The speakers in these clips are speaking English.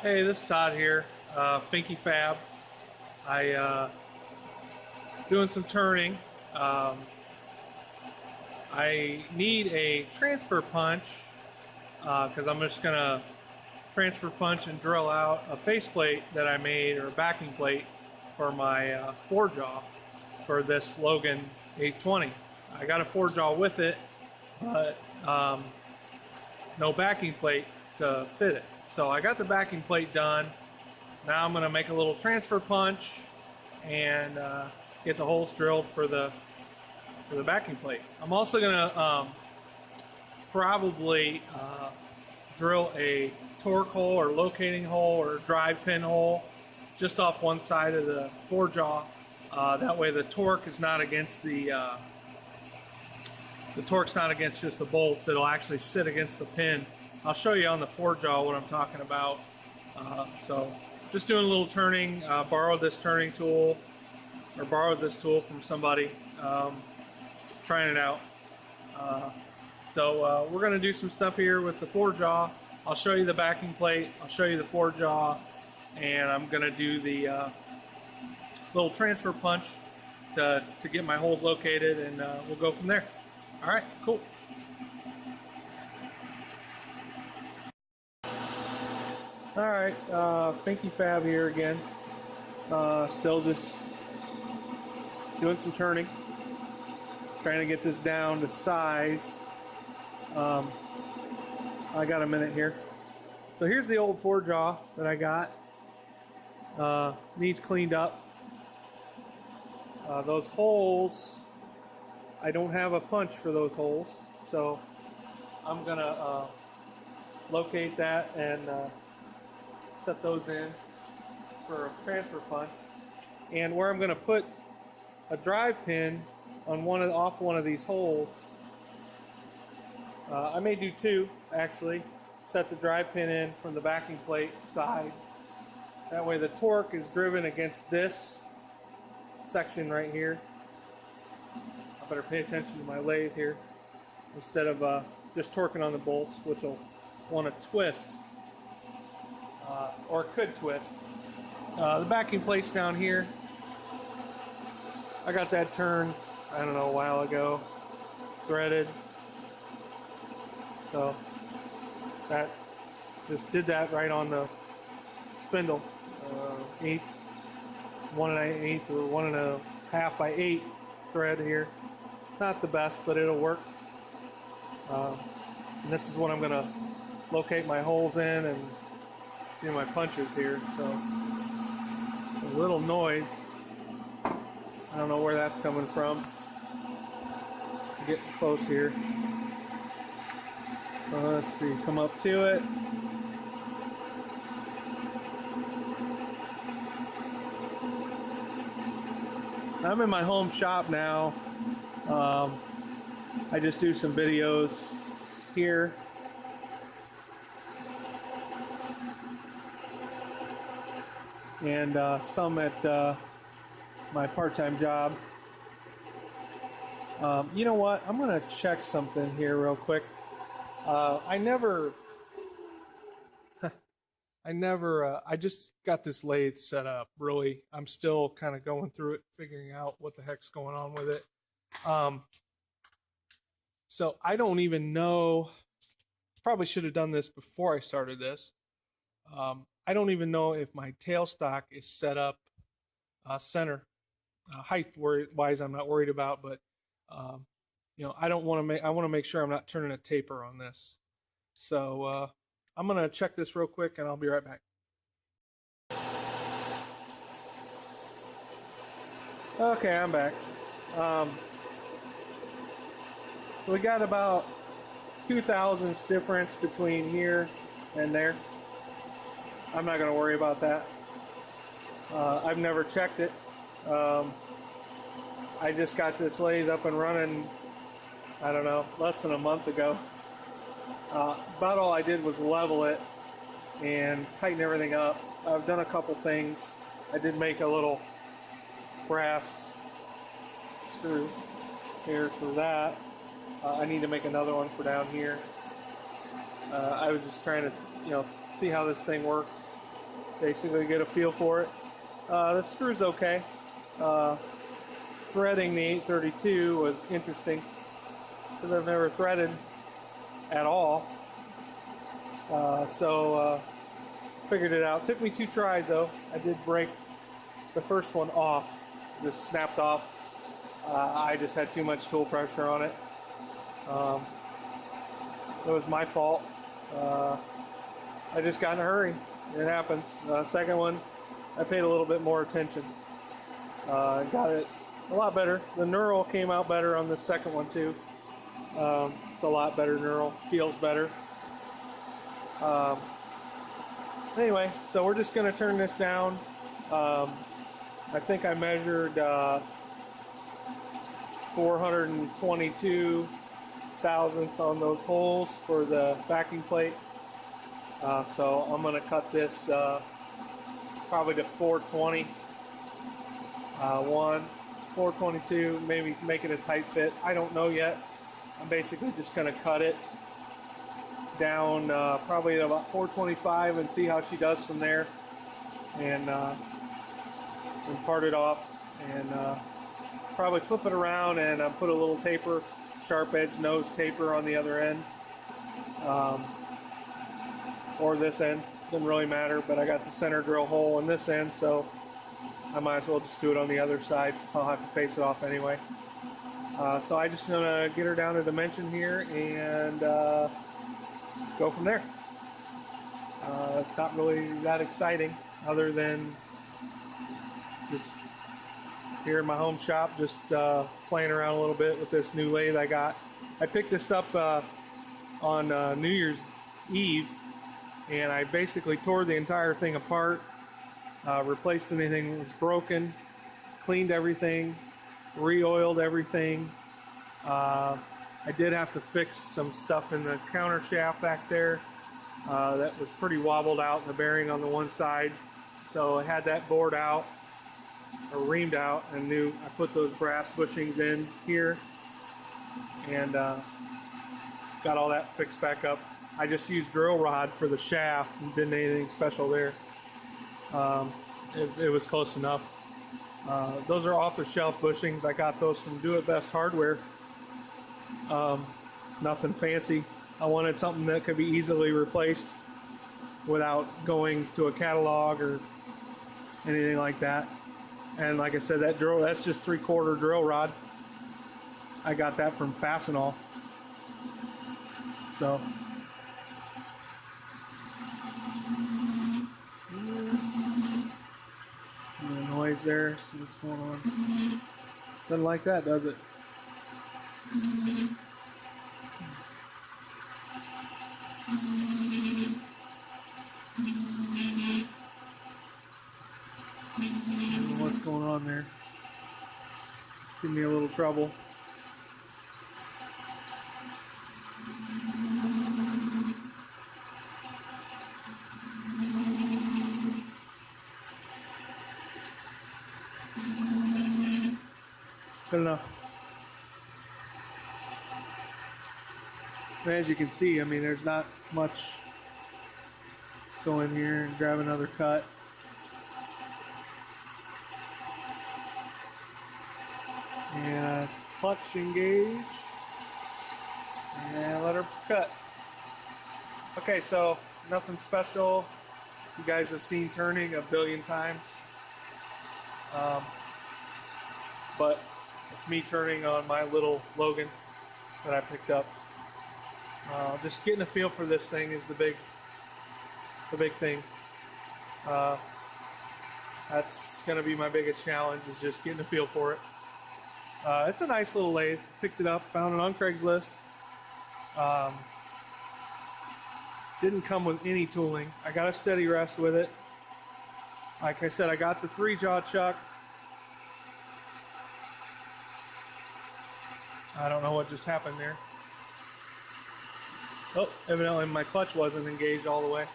Hey, this is Todd here, Finky Fab. Doing some turning. Um, I need a transfer punch because I'm just gonna transfer punch and drill out a faceplate that I made, or a backing plate for my four-jaw for this Logan 820. I got a four-jaw with it, but no backing plate to fit it. So I got the backing plate done. Now I'm going to make a little transfer punch and get the holes drilled for the backing plate. I'm also going to probably drill a torque hole or locating hole or drive pin hole just off one side of the four jaw. That way the torque is not against the torque's not against just the bolts. It'll actually sit against the pin. I'll show you on the four jaw what I'm talking about. So just doing a little turning. Borrowed this turning tool, or borrowed this tool from somebody. Trying it out. So we're going to do some stuff here with the four jaw. I'll show you the backing plate. I'll show you the four jaw, and I'm going to do the little transfer punch to get my holes located, and we'll go from there. All right, cool. All right, Finky Fab here again. Still just doing some turning, trying to get this down to size. I got a minute here. So here's the old four jaw that I got. Needs cleaned up. Those holes, I don't have a punch for those holes, so I'm gonna locate that and set those in for a transfer punch. And where I'm gonna put a drive pin on off one of these holes, I may do two actually. Set the drive pin in from the backing plate side. That way the torque is driven against this section right here. I better pay attention to my lathe here instead of just torquing on the bolts, which will want to twist, or could twist. The backing plate's down here. I got that turned, I don't know, a while ago, threaded. So that just did that right on the spindle, 1 1/8 or 1 1/2 by 8 thread here. Not the best, but it'll work. And this is what I'm gonna locate my holes in and do my punches here. So a little noise. I don't know where that's coming from. Getting close here. So let's see, come up to it. I'm in my home shop now. I just do some videos here. And some at my part-time job. You know what? I'm gonna check something here real quick. I just got this lathe set up, really. I'm still kind of going through it, figuring out what the heck's going on with it. So I don't even know, probably should have done this before I started this. I don't even know if my tailstock is set up center. Height wise, I'm not worried about, but you know, I want to make sure I'm not turning a taper on this. So I'm gonna check this real quick, and I'll be right back. Okay, I'm back. We got about 2 thousandths difference between here and there. I'm not gonna worry about that. I've never checked it. I just got this lathe up and running, I don't know, less than a month ago. About all I did was level it and tighten everything up. I've done a couple things. I did make a little brass screw here for that. I need to make another one for down here. I was just trying to, you know, see how this thing worked. basically get a feel for it. The screw's okay. Threading the 832 was interesting because I've never threaded at all. So figured it out. Took me 2 tries though. I did break the first one off, just snapped off. I just had too much tool pressure on it. It was my fault. I just got in a hurry. It happens. Second one, I paid a little bit more attention. Got it a lot better. The knurl came out better on the second one too. It's a lot better knurl. Feels better. Anyway, so we're just going to turn this down. I think I measured 422 thousandths on those holes for the backing plate. So I'm going to cut this probably to 420. 422, maybe make it a tight fit. I don't know yet. I'm basically just going to cut it down probably at about 425 and see how she does from there, and part it off, and probably flip it around and put a little taper, sharp edge nose taper on the other end, or this end, doesn't really matter, but I got the center drill hole in this end, so I might as well just do it on the other side since I'll have to face it off anyway. So I just gonna get her down to dimension here and go from there. It's not really that exciting, other than just here in my home shop, just playing around a little bit with this new lathe I got. I picked this up on New Year's Eve, and I basically tore the entire thing apart, replaced anything that was broken, cleaned everything, re-oiled everything. I did have to fix some stuff in the counter shaft back there that was pretty wobbled out in the bearing on the one side, so I had that bored out or reamed out, and I put those brass bushings in here and got all that fixed back up. I just used drill rod for the shaft and didn't anything special there. It was close enough. Those are off-the-shelf bushings. I got those from Do It Best Hardware. Nothing fancy. I wanted something that could be easily replaced without going to a catalog or anything like that. And like I said, that's just 3/4 drill rod. I got that from Fastenal. So the noise there, see what's going on. Doesn't like that, does it? What's going on there? Give me a little trouble. Good enough. And as you can see, I mean, there's not much. Let's go in here and grab another cut. And clutch engage. And let her cut. Okay, so nothing special. You guys have seen turning a billion times. But it's me turning on my little Logan that I picked up. Just getting a feel for this thing is the big thing. That's going to be my biggest challenge, is just getting a feel for it. It's a nice little lathe. Picked it up, found it on Craigslist. Didn't come with any tooling. I got a steady rest with it. Like I said, I got the 3-jaw chuck. I don't know what just happened there. Oh, evidently my clutch wasn't engaged all the way.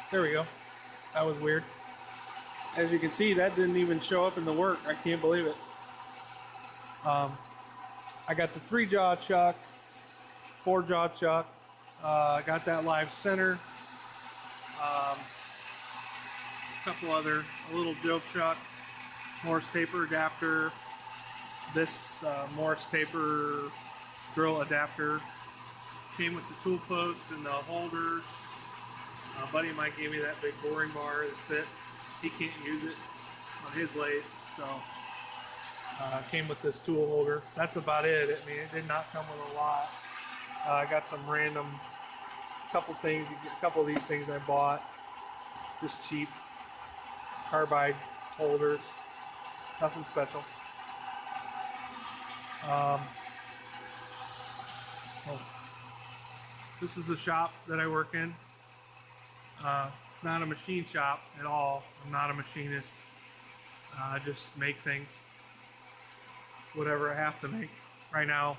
There we go. That was weird. As you can see, that didn't even show up in the work. I can't believe it. I got the 3-jaw chuck, 4-jaw chuck. I got that live center. A couple other, a little joke chuck, Morse taper adapter, this Morse taper drill adapter. Came with the tool posts and the holders. A buddy of mine gave me that big boring bar that fit. He can't use it on his lathe, so came with this tool holder. That's about it. I mean, it did not come with a lot. I got some random couple things, a couple of these things I bought, just cheap carbide holders, nothing special. This is the shop that I work in. It's not a machine shop at all. I'm not a machinist. I just make things, whatever I have to make. Right now,